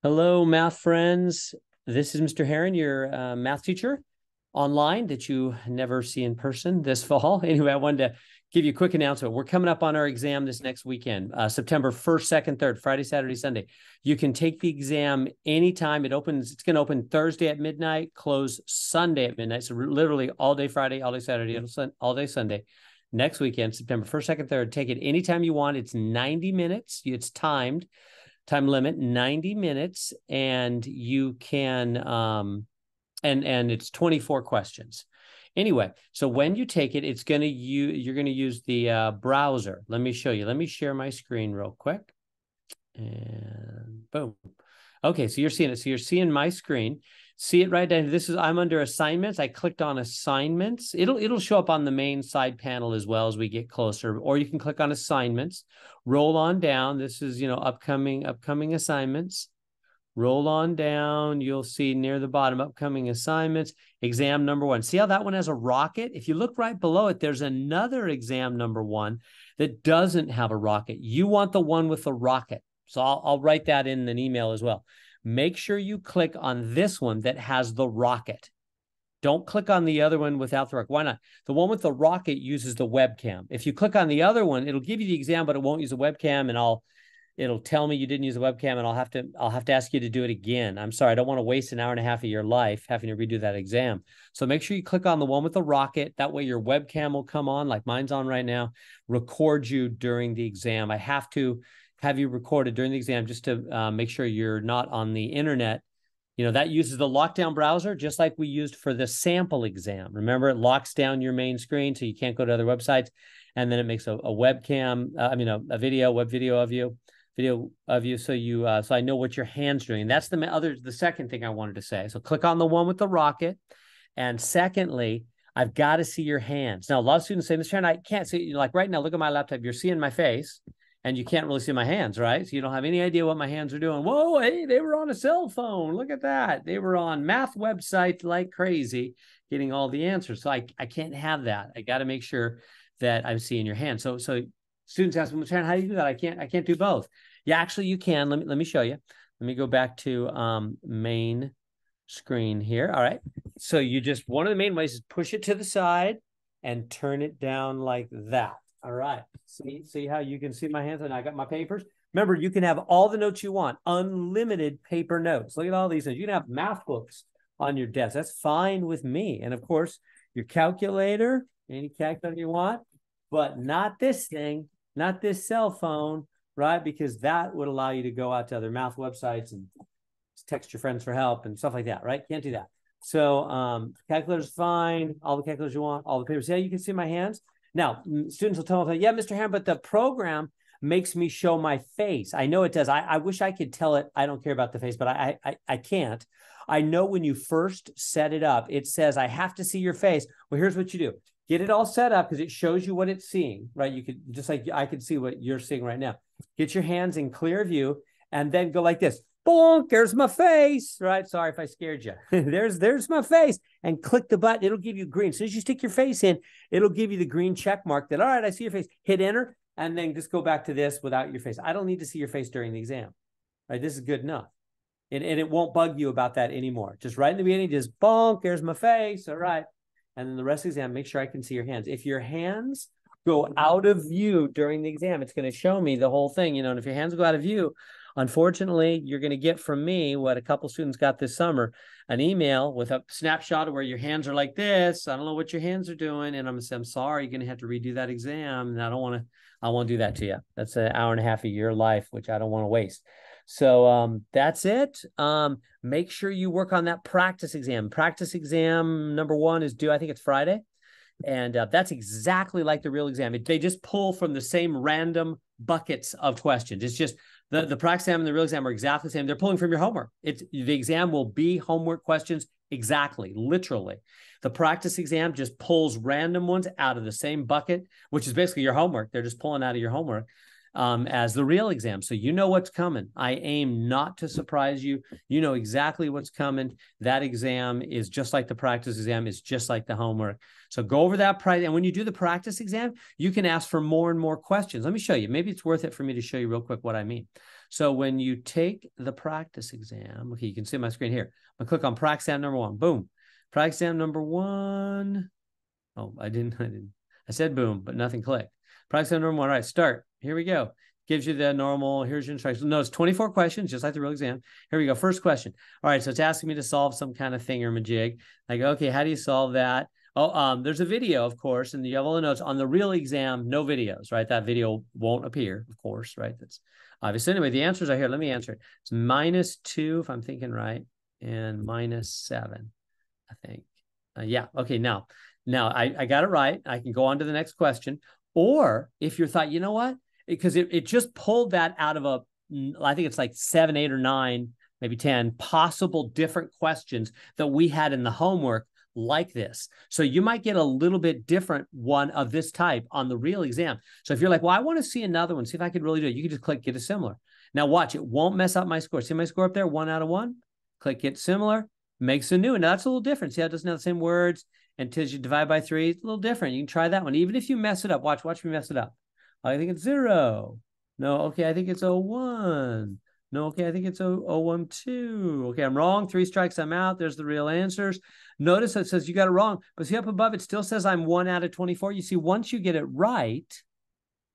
Hello, math friends. This is Mr. Heron, your math teacher online that you never see in person this fall. Anyway, I wanted to give you a quick announcement. We're coming up on our exam this next weekend, September 1st, 2nd, 3rd, Friday, Saturday, Sunday. You can take the exam anytime. It's going to open Thursday at midnight, close Sunday at midnight. So literally all day Friday, all day Saturday, all day Sunday. Next weekend, September 1st, 2nd, 3rd, take it anytime you want. It's 90 minutes. It's timed. Time limit 90 minutes, and you can and it's 24 questions. Anyway, so when you take it, you're going to use the browser. Let me show you. Let me share my screen real quick, and boom. Okay, so you're seeing it. So you're seeing my screen. See it right down. I'm under assignments. I clicked on assignments. It'll show up on the main side panel as well as we get closer, or you can click on assignments, roll on down. This is, upcoming assignments. Roll on down. You'll see near the bottom, upcoming assignments, exam number 1. See how that one has a rocket? If you look right below it, there's another exam number 1 that doesn't have a rocket. You want the one with the rocket. So I'll write that in an email as well. Make sure you click on this one that has the rocket. Don't click on the other one without the rocket. Why not? The one with the rocket uses the webcam. If you click on the other one, it'll give you the exam, but it won't use the webcam, and it'll tell me you didn't use the webcam, and I'll have to ask you to do it again. I'm sorry, I don't want to waste an hour and a half of your life having to redo that exam. So make sure you click on the one with the rocket. That way your webcam will come on, like mine's on right now, record you during the exam. I have to have you recorded during the exam just to make sure you're not on the internet. That uses the lockdown browser, just like we used for the sample exam. Remember, it locks down your main screen so you can't go to other websites. And then it makes a webcam, a web video of you. So I know what your hand's doing. And that's the second thing I wanted to say. So click on the one with the rocket. And secondly, I've got to see your hands. Now, a lot of students say, Mr. Heron, I can't see, like right now, look at my laptop. You're seeing my face. And you can't really see my hands, right? So you don't have any idea what my hands are doing. Whoa, hey, they were on a cell phone. Look at that. They were on math websites like crazy, getting all the answers. So I can't have that. I got to make sure that I'm seeing your hands. So students ask me, how do you do that? I can't do both. Yeah, actually you can. Let me show you. Let me go back to main screen here. All right. So one of the main ways is push it to the side and turn it down like that. All right. See how you can see my hands, and I got my papers. Remember, you can have all the notes you want, unlimited paper notes. Look at all these things. You can have math books on your desk. That's fine with me. And of course, your calculator, any calculator you want, but not this thing, not this cell phone, right? Because that would allow you to go out to other math websites and text your friends for help and stuff like that, right? Can't do that. So calculator's fine. All the calculators you want, all the papers. Yeah, you can see my hands. Now, students will tell me, yeah, Mr. Heron, but the program makes me show my face. I know it does. I wish I could tell it I don't care about the face, but I can't. I know when you first set it up, it says I have to see your face. Well, here's what you do. Get it all set up because it shows you what it's seeing, right? You could, just like I can see what you're seeing right now. Get your hands in clear view and then go like this. Bonk, there's my face, right? Sorry if I scared you. there's my face. And click the button. It'll give you green. As soon as you stick your face in, it'll give you the green check mark that, all right, I see your face. Hit enter, and then just go back to this without your face. I don't need to see your face during the exam, right? This is good enough. And it won't bug you about that anymore. Just right in the beginning, just bonk, there's my face, all right. And then the rest of the exam, make sure I can see your hands. If your hands go out of view during the exam, it's going to show me the whole thing, and if your hands go out of view, unfortunately, you're going to get from me what a couple students got this summer, an email with a snapshot of where your hands are like this. I don't know what your hands are doing. And I'm going to say, I'm sorry, you're going to have to redo that exam. And I won't do that to you. That's an hour and a half of your life, which I don't want to waste. So that's it. Make sure you work on that practice exam. Practice exam number 1 is due, I think it's Friday. And that's exactly like the real exam. They just pull from the same random buckets of questions. It's just the practice exam and the real exam are exactly the same. They're pulling from your homework. The exam will be homework questions exactly, literally. The practice exam just pulls random ones out of the same bucket, which is basically your homework. They're just pulling out of your homework. As the real exam. So you know what's coming. I aim not to surprise you. You know exactly what's coming. That exam is just like the practice exam, is just like the homework. So go over that price. And when you do the practice exam, you can ask for more and more questions. Let me show you. Maybe it's worth it for me to show you real quick what I mean. So when you take the practice exam, okay, you can see my screen here. I'm gonna click on practice exam number 1. Boom. Practice exam number 1. Oh, I didn't. I said boom, but nothing clicked. Practice exam number 1. All right, start. Here we go. Gives you the normal, here's your instructions. No, it's 24 questions, just like the real exam. Here we go. First question. All right, so it's asking me to solve some kind of thingamajig. I go, okay, how do you solve that? Oh, there's a video, of course, and you have all the notes. On the real exam, no videos, right? That video won't appear, of course, right? That's obvious. Anyway, the answers are here. Let me answer it. It's -2, if I'm thinking right, and -7, I think. Yeah, okay, now I got it right. I can go on to the next question. Or if you thought, you know what? Because it just pulled that out of I think it's like 7, 8, or 9, maybe 10 possible different questions that we had in the homework like this. So you might get a little bit different one of this type on the real exam. So if you're like, well, I want to see another one, see if I could really do it, you can just click get a similar. Now watch, it won't mess up my score. See my score up there, 1 out of 1? Click get similar, makes a new one. Now that's a little different. See how it doesn't have the same words until you divide by 3. It's a little different. You can try that one. Even if you mess it up, watch me mess it up. I think it's 0. No, okay, I think it's 01. No, okay, I think it's 012. Okay, I'm wrong. 3 strikes, I'm out. There's the real answers. Notice it says you got it wrong, but see up above, it still says I'm 1 out of 24. You see, once you get it right,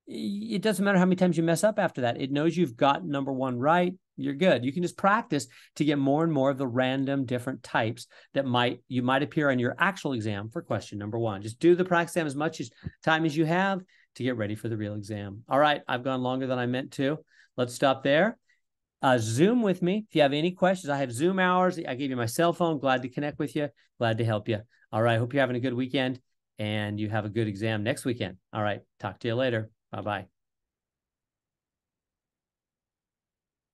it doesn't matter how many times you mess up after that. It knows you've got number 1 right. You're good. You can just practice to get more and more of the random different types that you might appear on your actual exam for question number 1. Just do the practice exam as much time as you have to get ready for the real exam. All right, I've gone longer than I meant to. Let's stop there. Zoom with me. If you have any questions, I have Zoom hours. I gave you my cell phone. Glad to connect with you. Glad to help you. All right, hope you're having a good weekend and you have a good exam next weekend. All right, talk to you later. Bye-bye.